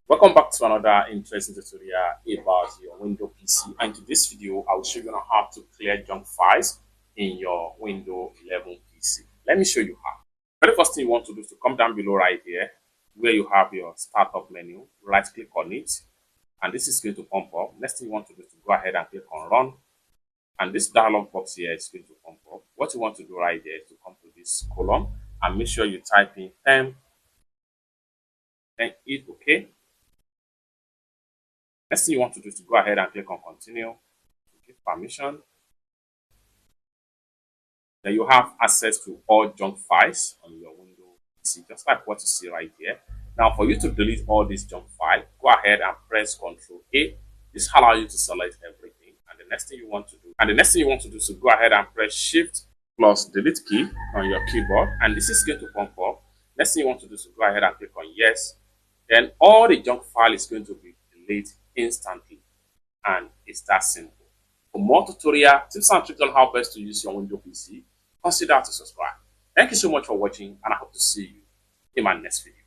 Welcome back to another interesting tutorial about your Windows PC. And in this video, I will show you on how to clear junk files in your Windows 11 PC. Let me show you how. Very first thing you want to do is to come down below right here where you have your startup menu. Right click on it, and this is going to pump up. Next thing you want to do is to go ahead and click on run. And this dialog box here is going to pump up. What you want to do right there is to come to this column and make sure you type in 10, then hit OK. Next thing you want to do is to go ahead and click on continue, give permission. Then you have access to all junk files on your Windows PC, just like what you see right here. Now, for you to delete all these junk files, go ahead and press Ctrl A. This allows you to select everything. And the next thing you want to do is to go ahead and press Shift plus Delete key on your keyboard, and this is going to pump up. Next thing you want to do is to go ahead and click on Yes. Then all the junk file is going to be deleted instantly, and it's that simple. For more tutorial tips and tricks on how best to use your Windows PC, consider to subscribe. Thank you so much for watching, and I hope to see you in my next video.